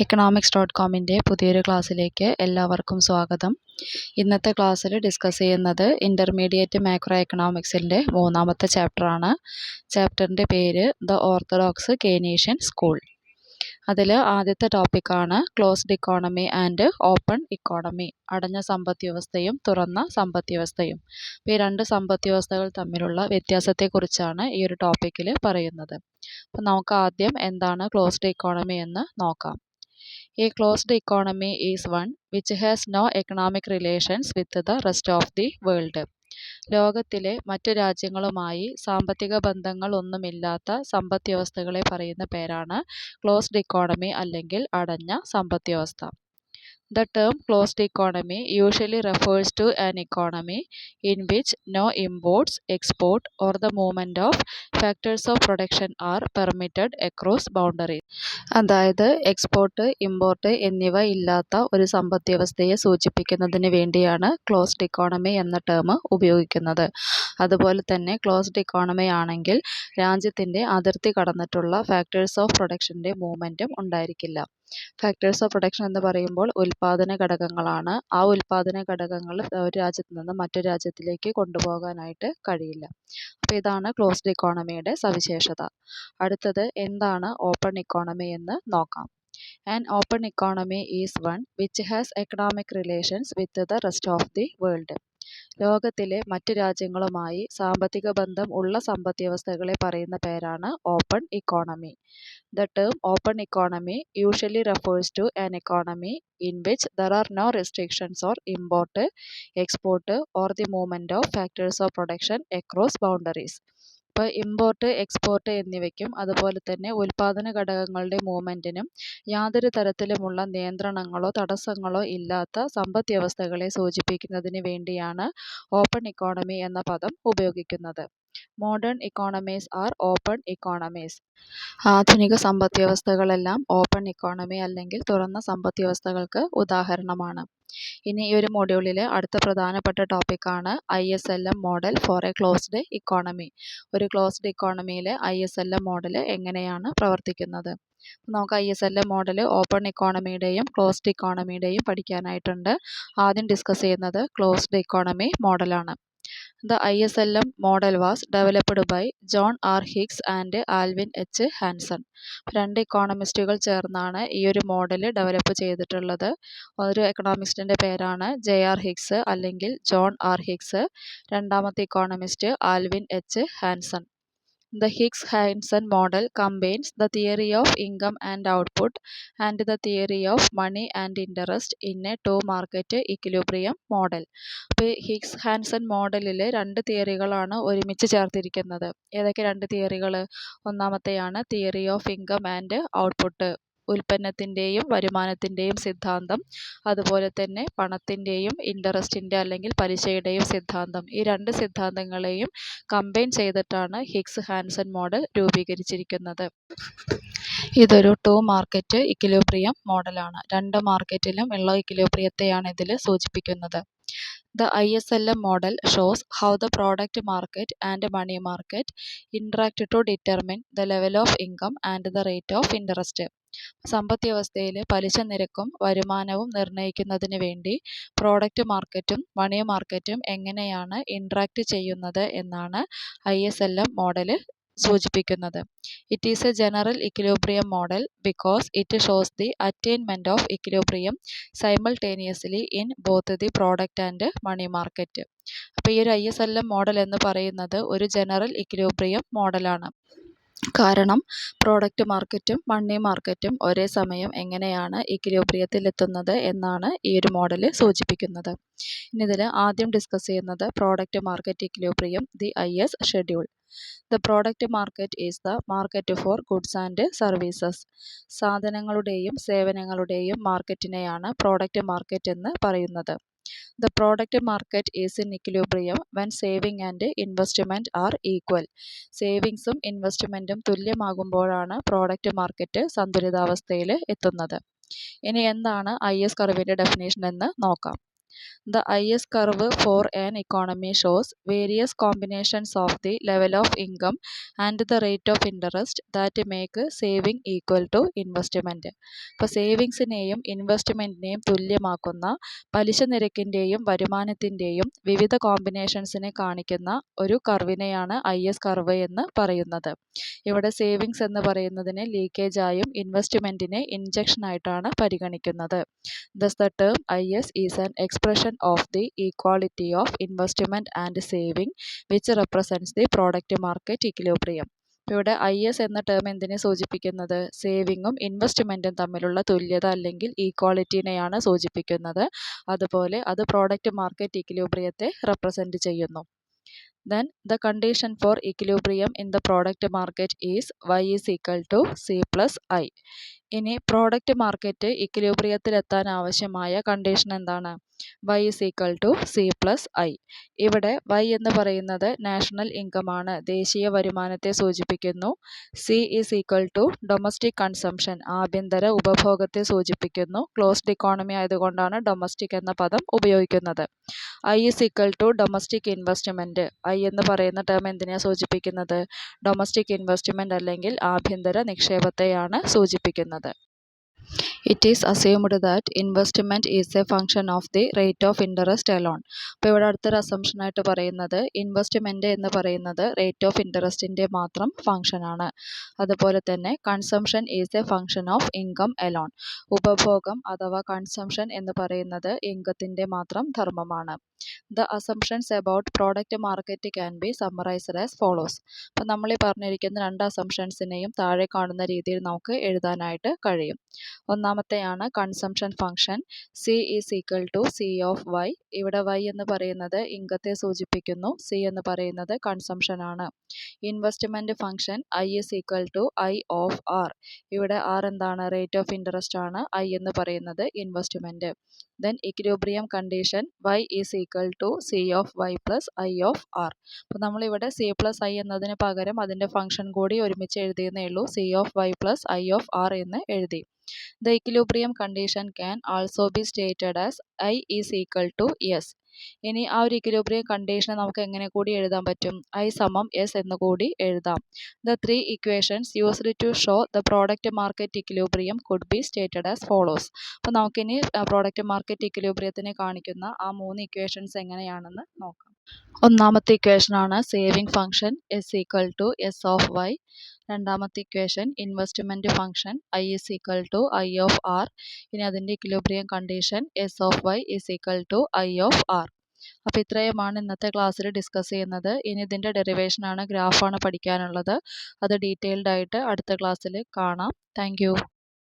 economics.comൻ്റെ പുതിയൊരു ക്ലാസ്സിലേക്ക് എല്ലാവർക്കും സ്വാഗതം. ഇന്നത്തെ ക്ലാസ്സിൽ ഡിസ്കസ് ചെയ്യുന്നത് ഇൻ്റർമീഡിയറ്റ് മാക്രോ എക്കണോമിക്സിൻ്റെ മൂന്നാമത്തെ ചാപ്റ്ററാണ്. ചാപ്റ്ററിൻ്റെ പേര് ദ ഓർത്തഡോക്സ് കെയ്നീഷ്യൻ സ്കൂൾ. അതിൽ ആദ്യത്തെ ടോപ്പിക്കാണ് closed economy and open economy, അടഞ്ഞ സമ്പദ് വ്യവസ്ഥയും തുറന്ന സമ്പദ് വ്യവസ്ഥയും. ഈ രണ്ട് സമ്പദ് വ്യവസ്ഥകൾ തമ്മിലുള്ള വ്യത്യാസത്തെക്കുറിച്ചാണ് ഈ ഒരു ടോപ്പിക്കിൽ പറയുന്നത്. അപ്പം നമുക്ക് ആദ്യം എന്താണ് ക്ലോസ്ഡ് ഇക്കോണമി എന്ന് നോക്കാം. A closed economy is one which has no economic relations with the rest of the world. ലോകത്തിലെ മറ്റു രാജ്യങ്ങളുമായി സാമ്പത്തിക ബന്ധങ്ങൾ ഒന്നുമില്ലാത്ത സമ്പദ് വ്യവസ്ഥകളെ പറയുന്ന പേരാണ് ക്ലോസ്ഡ് ഇക്കോണമി അല്ലെങ്കിൽ അടഞ്ഞ സമ്പദ് വ്യവസ്ഥ. The term closed economy usually refers to an economy in which no imports, export or the movement of factors of production are permitted across boundaries. അതായത് എക്സ്പോർട്ട്, ഇമ്പോർട്ട് എന്നിവ ഇല്ലാത്ത ഒരു സമ്പദ് വ്യവസ്ഥയെ സൂചിപ്പിക്കുന്നതിന് വേണ്ടിയാണ് ക്ലോസ്ഡ് ഇക്കോണമി എന്ന ടേം ഉപയോഗിക്കുന്നത്. അതുപോലെ തന്നെ ക്ലോസ്ഡ് ഇക്കോണമി ആണെങ്കിൽ രാജ്യത്തിൻ്റെ അതിർത്തി കടന്നിട്ടുള്ള ഫാക്ടേഴ്സ് ഓഫ് പ്രൊഡക്ഷൻ്റെ മൂവ്മെൻറ്റും ഉണ്ടായിരിക്കില്ല. ഫാക്ടേഴ്സ് ഓഫ് പ്രൊഡക്ഷൻ എന്ന് പറയുമ്പോൾ ഉൽപാദന ഘടകങ്ങളാണ്. ആ ഉൽപാദന ഘടകങ്ങൾ ഒരു രാജ്യത്ത് നിന്ന് മറ്റൊരു രാജ്യത്തിലേക്ക് കൊണ്ടുപോകാനായിട്ട് കഴിയില്ല. അപ്പോൾ ഇതാണ് ക്ലോസ്ഡ് ഇക്കോണമിയുടെ സവിശേഷത. അടുത്തത് എന്താണ് ഓപ്പൺ ഇക്കോണമി എന്ന് നോക്കാം. An open economy is one which has economic relations with the rest of the world. ലോകത്തിലെ മറ്റു രാജ്യങ്ങളുമായി സാമ്പത്തിക ബന്ധം ഉള്ള സമ്പദ് വ്യവസ്ഥകളെ പറയുന്ന പേരാണ് open economy. The term open economy usually refers to an economy in which there are no restrictions on import, export or the movement of factors of production across boundaries. ഇപ്പോൾ ഇമ്പോർട്ട്, എക്സ്പോർട്ട് എന്നിവയ്ക്കും അതുപോലെ തന്നെ ഉൽപാദന ഘടകങ്ങളുടെ മൂവ്മെൻറ്റിനും യാതൊരു തരത്തിലുമുള്ള നിയന്ത്രണങ്ങളോ തടസ്സങ്ങളോ ഇല്ലാത്ത സമ്പദ് വ്യവസ്ഥകളെ സൂചിപ്പിക്കുന്നതിന് വേണ്ടിയാണ് ഓപ്പൺ ഇക്കോണമി എന്ന പദം ഉപയോഗിക്കുന്നത്. Modern economies are open economies. ആധുനിക സമ്പദ് വ്യവസ്ഥകളെല്ലാം ഓപ്പൺ ഇക്കോണമി അല്ലെങ്കിൽ തുറന്ന സമ്പദ് വ്യവസ്ഥകൾക്ക് ഉദാഹരണമാണ്. ഇനി ഈ ഒരു മൊഡ്യൂളിലെ അടുത്ത പ്രധാനപ്പെട്ട ടോപ്പിക്കാണ് ISLM model for a closed economy. ഒരു ക്ലോസ്ഡ് ഇക്കോണമിയിലെ ISLM മോഡൽ എങ്ങനെയാണ് പ്രവർത്തിക്കുന്നത്. നമുക്ക് ISLM മോഡൽ ഓപ്പൺ ഇക്കോണമിയുടെയും ക്ലോസ്ഡ് ഇക്കോണമിയുടെയും പഠിക്കാനായിട്ടുണ്ട്. ആദ്യം ഡിസ്കസ് ചെയ്യുന്നത് ക്ലോസ്ഡ് ഇക്കോണമി മോഡലാണ്. The ISLM model was developed by John R. Hicks and Alvin H. Hansen. രണ്ട് ഇക്കോണമിസ്റ്റുകൾ ചേർന്നാണ് ഈ ഒരു മോഡൽ ഡെവലപ്പ് ചെയ്തിട്ടുള്ളത്. ഒരു എക്കണോമിസ്റ്റിൻ്റെ പേരാണ് JR ഹിക്സ് അല്ലെങ്കിൽ ജോൺ ആർ ഹിക്സ്. രണ്ടാമത്തെ economist Alvin H Hansen. The Hicks-Hansen model combines the theory of income and output and the theory of money and interest in a two-market equilibrium model. അപ്പോൾ Hicks Hansen മോഡലിൽ രണ്ട് തിയറികളാണ് ഒരുമിച്ച് ചേർത്തിരിക്കുന്നത്. ഏതൊക്കെ രണ്ട് തിയറികൾ? ഒന്നാമത്തെയാണ് theory of income and output, ഉൽപ്പന്നത്തിൻ്റെയും വരുമാനത്തിൻ്റെയും സിദ്ധാന്തം. അതുപോലെ തന്നെ പണത്തിൻ്റെയും ഇൻട്രസ്റ്റിൻ്റെ അല്ലെങ്കിൽ പലിശയുടെയും സിദ്ധാന്തം. ഈ രണ്ട് സിദ്ധാന്തങ്ങളെയും കമ്പൈൻ ചെയ്തിട്ടാണ് ഹിക്സ് ഹാൻസൺ മോഡൽ രൂപീകരിച്ചിരിക്കുന്നത്. ഇതൊരു ടു മാർക്കറ്റ് ഇക്വിലിബ്രിയം മോഡലാണ്. രണ്ട് മാർക്കറ്റിലും ഉള്ള ഇക്വിലിബ്രിയത്തെയാണ് ഇതിൽ സൂചിപ്പിക്കുന്നത്. The ISLM model shows how the product market and money market interact to determine the level of income and the rate of interest. സമ്പദ് വ്യവസ്ഥയിൽ പലിശ നിരക്കും വരുമാനവും നിർണ്ണയിക്കുന്നതിന് വേണ്ടി പ്രോഡക്റ്റ് മാർക്കറ്റും മണി മാർക്കറ്റും എങ്ങനെയാണ് ഇൻട്രാക്ട് ചെയ്യുന്നത് എന്നാണ് ISLM മോഡൽ സൂചിപ്പിക്കുന്നത്. It is a general equilibrium model because it shows the attainment of equilibrium simultaneously in both the product and money market. അപ്പോൾ ഈ ഒരു ISLM മോഡൽ എന്ന് പറയുന്നത് ഒരു ജനറൽ ഇക്വിലിബ്രിയം മോഡലാണ്. കാരണം പ്രോഡക്റ്റ് മാർക്കറ്റും മണി മാർക്കറ്റും ഒരേ സമയം എങ്ങനെയാണ് ഇക്വിലിബ്രിയത്തിൽ എത്തുന്നത് എന്നാണ് ഈ ഒരു മോഡൽ സൂചിപ്പിക്കുന്നത്. ഇനി ഇതിൽ ആദ്യം ഡിസ്കസ് ചെയ്യുന്നത് product market equilibrium, the IS schedule. The product market is the market for goods and services. സാധനങ്ങളുടെയും സേവനങ്ങളുടെയും മാർക്കറ്റിനെയാണ് പ്രോഡക്റ്റ് മാർക്കറ്റ് എന്ന് പറയുന്നത്. The product market is in equilibrium when saving and investment are equal. സേവിങ്സും ഇൻവെസ്റ്റ്മെൻറ്റും തുല്യമാകുമ്പോഴാണ് product market സന്തുലിതാവസ്ഥയിൽ എത്തുന്നത്. ഇനി എന്താണ് IS കർവിൻ്റെ ഡെഫിനേഷൻ എന്ന് നോക്കാം. The IS curve for an economy shows various combinations of the level of income and the rate of interest that make saving equal to investment. ഇപ്പോൾ സേവിങ്സിനെയും ഇൻവെസ്റ്റ്മെൻറ്റിനെയും തുല്യമാക്കുന്ന പലിശ നിരക്കിൻ്റെയും വരുമാനത്തിൻ്റെയും വിവിധ കോമ്പിനേഷൻസിനെ കാണിക്കുന്ന ഒരു കർവിനെയാണ് IS കർവ് എന്ന് പറയുന്നത്. ഇവിടെ സേവിങ്സ് എന്ന് പറയുന്നതിനെ ലീക്കേജായും ഇൻവെസ്റ്റ്മെൻറ്റിനെ ഇൻജക്ഷനായിട്ടാണ് പരിഗണിക്കുന്നത്. Thus the term IS is an expression of the equality of investment and saving which represents the product market equilibrium. ഇവിടെ IS എന്ന ടേം എന്തിനെ സൂചിപ്പിക്കുന്നത്? സേവിങ്ങും ഇൻവെസ്റ്റ്മെൻറ്റും തമ്മിലുള്ള തുല്യത അല്ലെങ്കിൽ ഈക്വാളിറ്റിനെയാണ് സൂചിപ്പിക്കുന്നത്. അതുപോലെ അത് പ്രോഡക്റ്റ് മാർക്കറ്റ് ഇക്വിലിബ്രിയത്തെ റെപ്രസെൻറ്റ് ചെയ്യുന്നു. Then the condition for equilibrium in the product market is Y is equal to C plus I. ഇനി പ്രോഡക്റ്റ് മാർക്കറ്റ് ഇക്വിലിബ്രിയത്തിലെത്താൻ ആവശ്യമായ കണ്ടീഷൻ എന്താണ്? Y is equal to C plus I. ഇവിടെ Y എന്ന് പറയുന്നത് national income ആണ്, ദേശീയ വരുമാനത്തെ സൂചിപ്പിക്കുന്നു. C is equal to domestic consumption, ആഭ്യന്തര ഉപഭോഗത്തെ സൂചിപ്പിക്കുന്നു. ക്ലോസ്ഡ് ഇക്കോണമി ആയതുകൊണ്ടാണ് ഡൊമസ്റ്റിക് എന്ന പദം ഉപയോഗിക്കുന്നത്. I is equal to domestic investment. I എന്ന് പറയുന്ന ടേം എന്തിനെയാണ് സൂചിപ്പിക്കുന്നത്? ഡൊമസ്റ്റിക് ഇൻവെസ്റ്റ്മെൻറ്റ് അല്ലെങ്കിൽ ആഭ്യന്തര നിക്ഷേപത്തെയാണ് സൂചിപ്പിക്കുന്നത്. It is assumed that investment is a function of the rate of interest alone. അപ്പോൾ ഇവിടെ അടുത്തൊരു അസംഷനായിട്ട് പറയുന്നത് ഇൻവെസ്റ്റ്മെൻറ്റ് എന്ന് പറയുന്നത് റേറ്റ് ഓഫ് ഇൻട്രസ്റ്റിൻ്റെ മാത്രം ഫംഗ്ഷനാണ്. അതുപോലെ തന്നെ consumption is A function of income alone. ഉപഭോഗം അഥവാ കൺസംഷൻ എന്ന് പറയുന്നത് ഇൻകത്തിൻ്റെ മാത്രം ധർമ്മമാണ്. The assumptions about product market can be summarized as follows. അപ്പോൾ നമ്മൾ ഈ പറഞ്ഞിരിക്കുന്ന രണ്ട് അസംഷൻസിനെയും താഴെ കാണുന്ന രീതിയിൽ നമുക്ക് എഴുതാനായിട്ട് കഴിയും. ഒന്നാമത്തെയാണ് consumption function C is equal to C of Y. ഇവിടെ Y എന്ന് പറയുന്നത് ഇൻകത്തെ സൂചിപ്പിക്കുന്നു, C എന്ന് പറയുന്നത് കൺസംഷൻ ആണ്. Investment function I is equal to I of R. ഇവിടെ R എന്താണ്? റേറ്റ് ഓഫ് ഇൻട്രസ്റ്റ് ആണ്. I എന്ന് പറയുന്നത് investment. Then equilibrium condition Y is equal to C of Y plus I of R. അപ്പോൾ നമ്മളിവിടെ C പ്ലസ് I എന്നതിന് പകരം അതിൻ്റെ ഫംഗ്ഷൻ കൂടി ഒരുമിച്ച് എഴുതിയെന്നേ ഉള്ളൂ. C of Y plus I of R എന്ന് എഴുതി. The equilibrium condition can also be stated as I is equal to S. ഇനി ആ ഒരു ഇക്വിലിബ്രിയം കണ്ടീഷനെ നമുക്ക് എങ്ങനെ കൂടി എഴുതാൻ പറ്റും? I സമം S എന്ന് കൂടി എഴുതാം. The three equations used to show the product market equilibrium could be stated as follows. അപ്പോൾ നമുക്കിനി പ്രോഡക്റ്റ് മാർക്കറ്റ് ഇക്വിലിബ്രിയത്തിനെ കാണിക്കുന്ന ആ 3 ഇക്വേഷൻസ് എങ്ങനെയാണെന്ന് നോക്കാം. ഒന്നാമത്തെ ഇക്വേഷനാണ് saving function S equal to S of Y. രണ്ടാമത്തെ equation investment function I is equal to I of R. ഇനി അതിൻ്റെ equilibrium condition S of Y is equal to I of R. അപ്പോൾ ഇത്രയുമാണ് ഇന്നത്തെ ക്ലാസ്സിൽ ഡിസ്കസ് ചെയ്യുന്നത്. ഇനി ഇതിൻ്റെ ഡെറിവേഷനാണ്, ഗ്രാഫാണ് പഠിക്കാനുള്ളത്. അത് ഡീറ്റെയിൽഡ് ആയിട്ട് അടുത്ത ക്ലാസ്സിൽ കാണാം. താങ്ക്